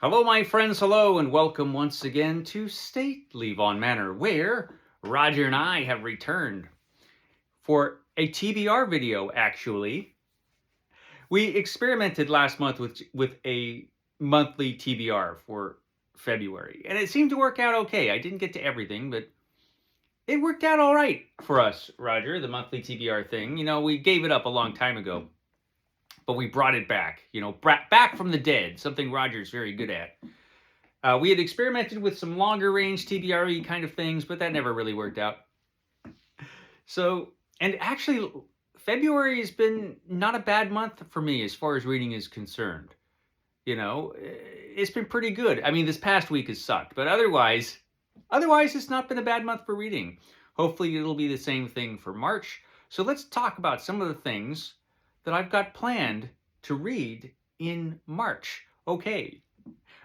Hello, my friends, hello, and welcome once again to Stately Von Manor, where Roger and I have returned for a TBR video, actually. We experimented last month with a monthly TBR for February, and it seemed to work out okay. I didn't get to everything, but it worked out all right for us, Roger, the monthly TBR thing. You know, we gave it up a long time ago, but we brought it back, back from the dead, something Roger's very good at. We had experimented with some longer range TBRE kind of things, but that never really worked out. So, and actually, February has been not a bad month for me as far as reading is concerned. You know, it's been pretty good. I mean, this past week has sucked, but otherwise, it's not been a bad month for reading. Hopefully, it'll be the same thing for March. So let's talk about some of the things that I've got planned to read in March. Okay.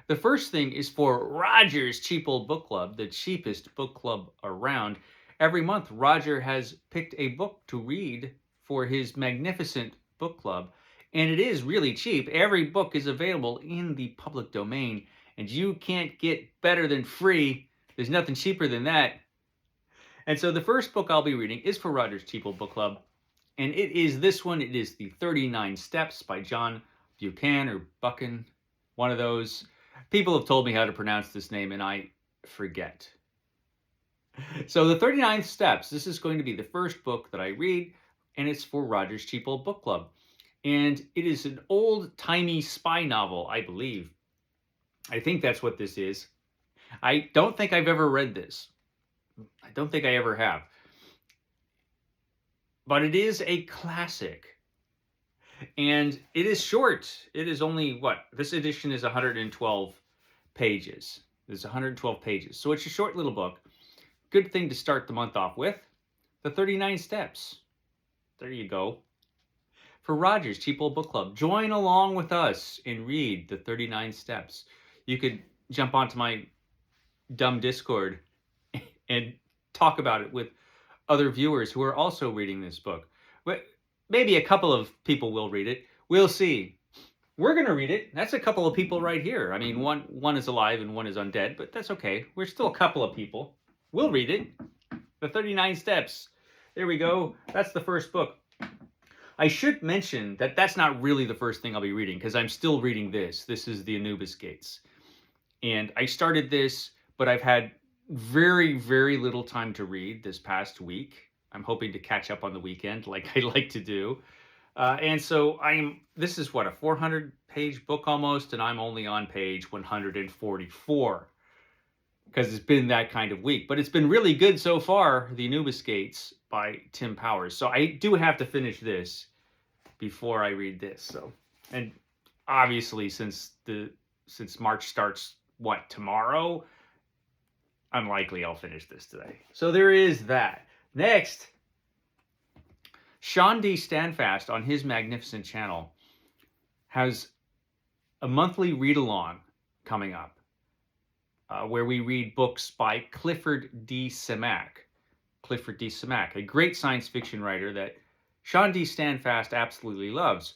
The first thing is for Roger's Cheap Old Book Club, the cheapest book club around. Every month, Roger has picked a book to read for his magnificent book club, and it is really cheap. Every book is available in the public domain, and you can't get better than free. There's nothing cheaper than that. And so the first book I'll be reading is for Roger's Cheap Old Book Club, and it is this one. It is The 39 Steps by John Buchan or Buchan, one of those. People have told me how to pronounce this name, and I forget. So The 39 Steps, this is going to be the first book that I read, and it's for Roger's Cheap Old Book Club. And it is an old-timey spy novel, I believe. I think that's what this is. I don't think I've ever read this. I don't think I ever have. But it is a classic. And it is short. It is only, this edition is 112 pages. There's 112 pages. So it's a short little book. Good thing to start the month off with. The 39 Steps. There you go. For Roger's Cheap Old Book Club, join along with us and read the 39 Steps. You could jump onto my dumb Discord and talk about it with other viewers who are also reading this book. But maybe a couple of people will read it. We'll see. We're going to read it. That's a couple of people right here. I mean, one is alive and one is undead, but that's okay. We're still a couple of people. We'll read it. The 39 Steps. There we go. That's the first book. I should mention that that's not really the first thing I'll be reading, because I'm still reading this. This is the Anubis Gates. And I started this, but I've had very, very little time to read this past week. I'm hoping to catch up on the weekend like I like to do. And so this is a 400-page book almost, and I'm only on page 144 because it's been that kind of week. But it's been really good so far, The Anubis Gates by Tim Powers. So I do have to finish this before I read this. So, and obviously since March starts, tomorrow, unlikely I'll finish this today. So there is that. Next, Shawn D Standfast on his magnificent channel has a monthly read-along coming up where we read books by Clifford D. Simak. Clifford D. Simak, a great science fiction writer that Shawn D Standfast absolutely loves.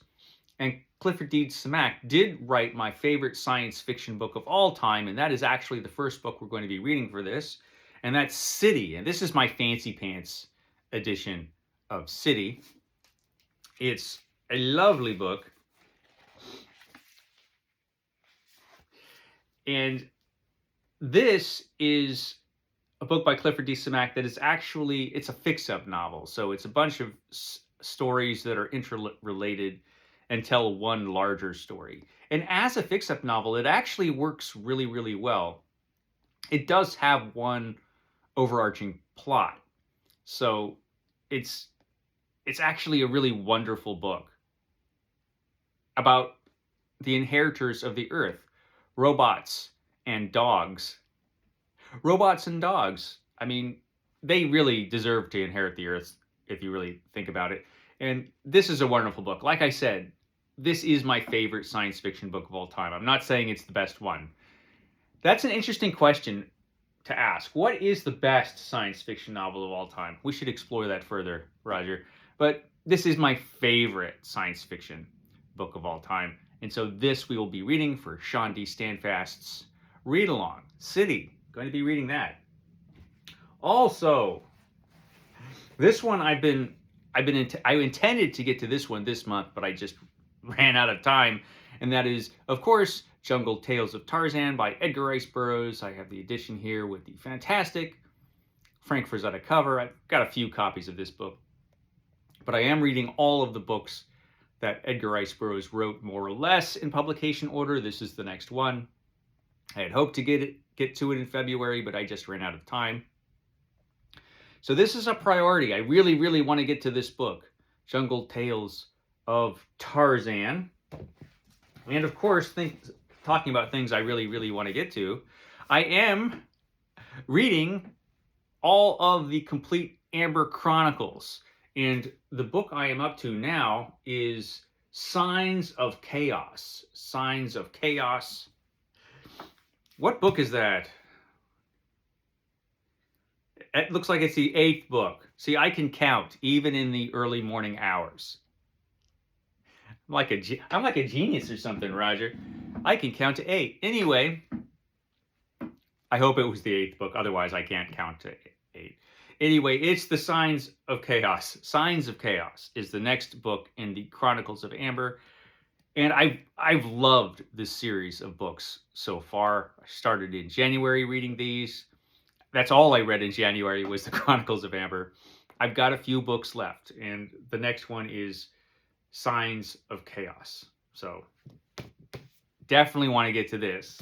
And Clifford D. Simak did write my favorite science fiction book of all time, and that is actually the first book we're going to be reading for this, and that's City. And this is my fancy pants edition of City. It's a lovely book. And this is a book by Clifford D. Simak that is actually, it's a fix-up novel. So it's a bunch of stories that are interrelated and tell one larger story. And as a fix-up novel, it actually works really, really well. It does have one overarching plot. So it's actually a really wonderful book about the inheritors of the earth, robots and dogs. Robots and dogs, I mean, they really deserve to inherit the earth if you really think about it. And this is a wonderful book. Like I said, this is my favorite science fiction book of all time. I'm not saying it's the best one. That's an interesting question to ask. What is the best science fiction novel of all time? We should explore that further, Roger. But this is my favorite science fiction book of all time. And so this we will be reading for Shawn D. Standfast's Read Along City. Going to be reading that. Also, this one I intended to get to this one this month, but I just ran out of time. And that is, of course, Jungle Tales of Tarzan by Edgar Rice Burroughs. I have the edition here with the fantastic Frank Frazetta cover. I've got a few copies of this book, but I am reading all of the books that Edgar Rice Burroughs wrote more or less in publication order. This is the next one. I had hoped to get to it in February, but I just ran out of time. So this is a priority. I really, really want to get to this book, Jungle Tales of Tarzan. And of course, talking about things I really, really want to get to, I am reading all of the complete Amber Chronicles. And the book I am up to now is Signs of Chaos. Signs of Chaos. What book is that? It looks like it's the 8th book. See, I can count even in the early morning hours. I'm like a genius or something, Roger. I can count to 8. Anyway, I hope it was the 8th book. Otherwise, I can't count to 8. Anyway, it's the Signs of Chaos. Signs of Chaos is the next book in the Chronicles of Amber. And I've loved this series of books so far. I started in January reading these. That's all I read in January was the Chronicles of Amber. I've got a few books left, and the next one is Signs of Chaos. So definitely want to get to this.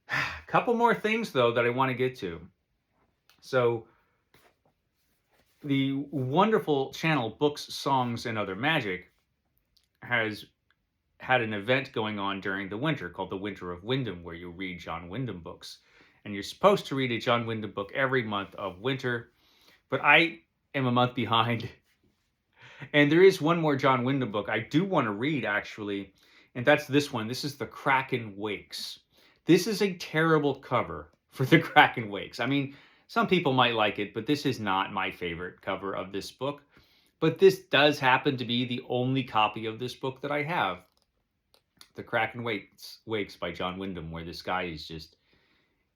A couple more things, though, that I want to get to. So the wonderful channel Books, Songs, and Other Magic has had an event going on during the winter called the Winter of Wyndham, where you read John Wyndham books. And you're supposed to read a John Wyndham book every month of winter, but I am a month behind. And there is one more John Wyndham book I do want to read, actually, and that's this one. This is The Kraken Wakes. This is a terrible cover for The Kraken Wakes. I mean, some people might like it, but this is not my favorite cover of this book. But this does happen to be the only copy of this book that I have. The Kraken Wakes by John Wyndham, where this guy is just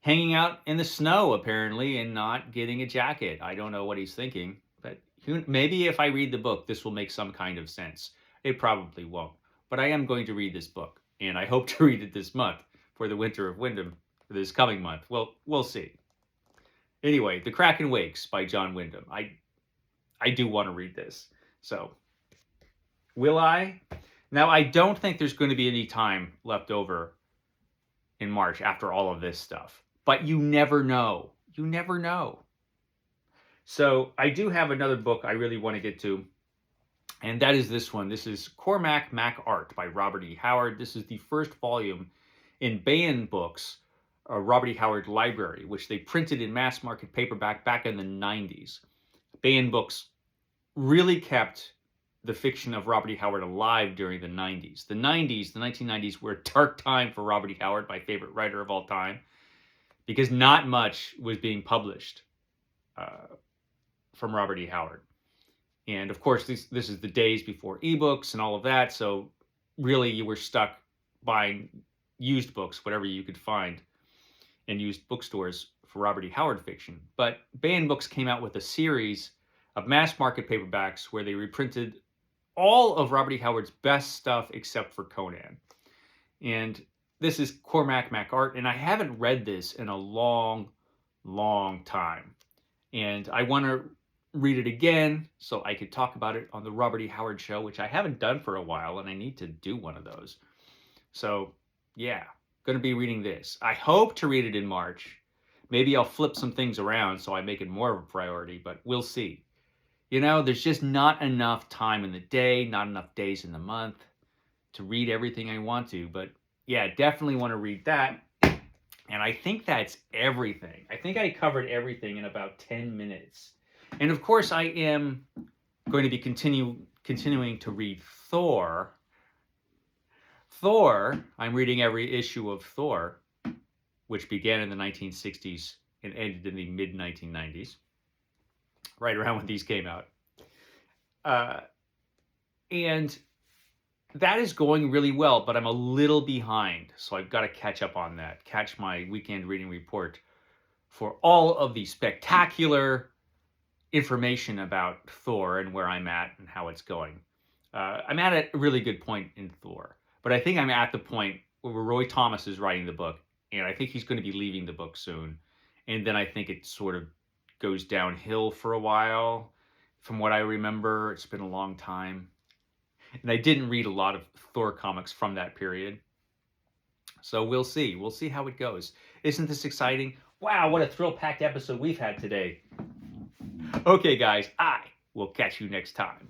hanging out in the snow, apparently, and not getting a jacket. I don't know what he's thinking, but maybe if I read the book, this will make some kind of sense. It probably won't, but I am going to read this book, and I hope to read it this month for the Winter of Wyndham, for this coming month. Well, we'll see. Anyway, The Kraken Wakes by John Wyndham. I do want to read this, so will I? Now, I don't think there's going to be any time left over in March after all of this stuff. But you never know. You never know. So I do have another book I really want to get to, and that is this one. This is Cormac Macart by Robert E. Howard. This is the first volume in Baen Books, Robert E. Howard Library, which they printed in mass market paperback back in the 90s. Baen Books really kept the fiction of Robert E. Howard alive during the 90s. The 1990s, were a dark time for Robert E. Howard, my favorite writer of all time, because not much was being published from Robert E. Howard. And of course, this is the days before ebooks and all of that, so really you were stuck buying used books, whatever you could find in used bookstores for Robert E. Howard fiction. But Baen Books came out with a series of mass market paperbacks where they reprinted all of Robert E. Howard's best stuff except for Conan. And this is Cormac Macart, and I haven't read this in a long, long time. And I want to read it again so I could talk about it on the Robert E. Howard show, which I haven't done for a while, and I need to do one of those. So, yeah, going to be reading this. I hope to read it in March. Maybe I'll flip some things around so I make it more of a priority, but we'll see. You know, there's just not enough time in the day, not enough days in the month to read everything I want to. But yeah, definitely want to read that. And I think that's everything. I think I covered everything in about 10 minutes. And of course, I am going to be continuing to read Thor. I'm reading every issue of Thor, which began in the 1960s and ended in the mid-1990s. Right around when these came out. And that is going really well, but I'm a little behind. So I've got to catch up on that. Catch my weekend reading report for all of the spectacular information about Thor and where I'm at and how it's going. I'm at a really good point in Thor, but I think I'm at the point where Roy Thomas is writing the book, and I think he's going to be leaving the book soon. And then I think it sort of goes downhill for a while. From what I remember, it's been a long time. And I didn't read a lot of Thor comics from that period. So we'll see. We'll see how it goes. Isn't this exciting? Wow, what a thrill-packed episode we've had today. Okay, guys, I will catch you next time.